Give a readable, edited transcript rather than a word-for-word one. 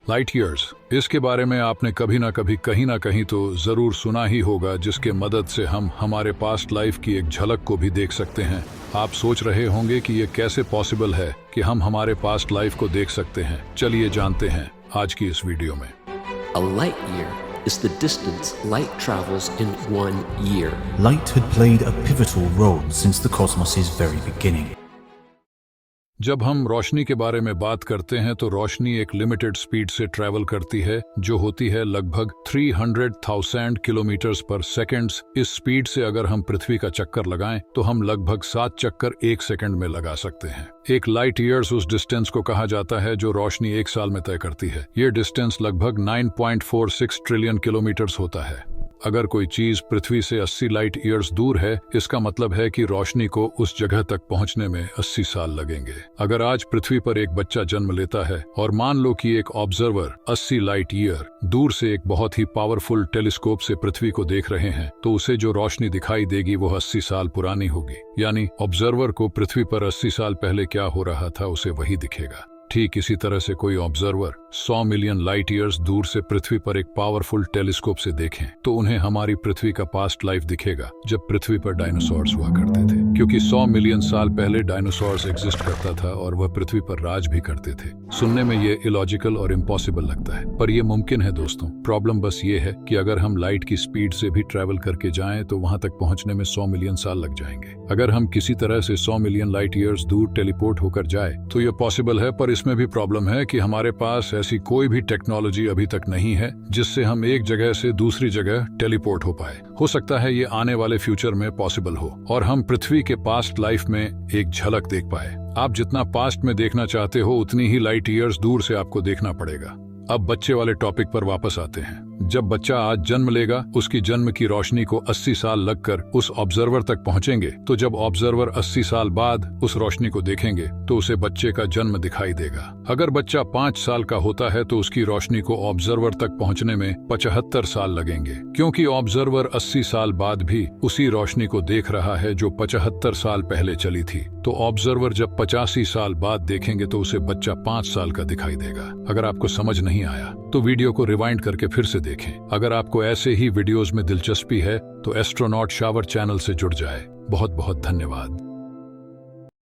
Light years, इसके बारे में आपने कभी ना कहीं तो जरूर सुना ही होगा, जिसके मदद से हम हमारे पास्ट लाइफ की एक झलक को भी देख सकते हैं। आप सोच रहे होंगे कि ये कैसे पॉसिबल है कि हम हमारे पास्ट लाइफ को देख सकते हैं। चलिए जानते हैं आज की इस वीडियो में। A light year is the distance light travels in 1 year. Light had played a pivotal role since the cosmos's very beginning. जब हम रोशनी के बारे में बात करते हैं तो रोशनी एक लिमिटेड स्पीड से ट्रैवल करती है, जो होती है लगभग 300,000 किलोमीटर्स पर सेकेंड्स। इस स्पीड से अगर हम पृथ्वी का चक्कर लगाएं तो हम लगभग 7 चक्कर 1 सेकंड में लगा सकते हैं। एक लाइट ईयर्स उस डिस्टेंस को कहा जाता है जो रोशनी 1 साल में तय करती है। ये डिस्टेंस लगभग 9.46 ट्रिलियन किलोमीटर्स होता है। अगर कोई चीज पृथ्वी से 80 लाइट ईयर्स दूर है, इसका मतलब है कि रोशनी को उस जगह तक पहुंचने में 80 साल लगेंगे। अगर आज पृथ्वी पर एक बच्चा जन्म लेता है और मान लो कि एक ऑब्जर्वर 80 लाइट ईयर दूर से एक बहुत ही पावरफुल टेलीस्कोप से पृथ्वी को देख रहे हैं, तो उसे जो रोशनी दिखाई देगी वो 80 साल पुरानी होगी। यानी ऑब्जर्वर को पृथ्वी पर 80 साल पहले क्या हो रहा था उसे वही दिखेगा। ठीक इसी तरह से कोई ऑब्जर्वर 100 मिलियन लाइट ईयर्स दूर से पृथ्वी पर एक पावरफुल टेलीस्कोप से देखें तो उन्हें हमारी पृथ्वी का पास्ट लाइफ दिखेगा, जब पृथ्वी पर डायनासोर्स हुआ करते थे। क्योंकि 100 मिलियन साल पहले डायनासोर्स एग्जिस्ट करता था और वह पृथ्वी पर राज भी करते थे। सुनने में ये इलॉजिकल और इम्पॉसिबल लगता है, पर यह मुमकिन है दोस्तों। प्रॉब्लम बस ये है कि अगर हम लाइट की स्पीड से भी ट्रेवल करके जाएं तो वहां तक पहुंचने में 100 मिलियन साल लग जाएंगे। अगर हम किसी तरह से 100 मिलियन लाइट ईयर्स दूर टेलीपोर्ट होकर जाए तो यह पॉसिबल है, पर इसमें भी प्रॉब्लम है कि हमारे पास ऐसी कोई भी टेक्नोलॉजी अभी तक नहीं है जिससे हम एक जगह से दूसरी जगह टेलीपोर्ट हो पाए। हो सकता है ये आने वाले फ्यूचर में पॉसिबल हो और हम पृथ्वी के पास्ट लाइफ में एक झलक देख पाए। आप जितना पास्ट में देखना चाहते हो उतनी ही लाइट ईयर्स दूर से आपको देखना पड़ेगा। अब बच्चे वाले टॉपिक पर वापस आते हैं। जब बच्चा आज जन्म लेगा, उसकी जन्म की रोशनी को 80 साल लगकर उस ऑब्जर्वर तक पहुंचेंगे, तो जब ऑब्जर्वर 80 साल बाद उस रोशनी को देखेंगे तो उसे बच्चे का जन्म दिखाई देगा। अगर बच्चा 5 साल का होता है तो उसकी रोशनी को ऑब्जर्वर तक पहुंचने में 75 साल लगेंगे, क्योंकि ऑब्जर्वर 80 साल बाद भी उसी रोशनी को देख रहा है जो 75 साल पहले चली थी। तो ऑब्जर्वर जब 85 साल बाद देखेंगे तो उसे बच्चा 5 साल का दिखाई देगा। अगर आपको समझ नहीं आया तो वीडियो को रिवाइंड करके फिर से देखें। अगर आपको ऐसे ही वीडियोस में दिलचस्पी है तो एस्ट्रोनॉट शावर चैनल से जुड़ जाए। बहुत बहुत धन्यवाद।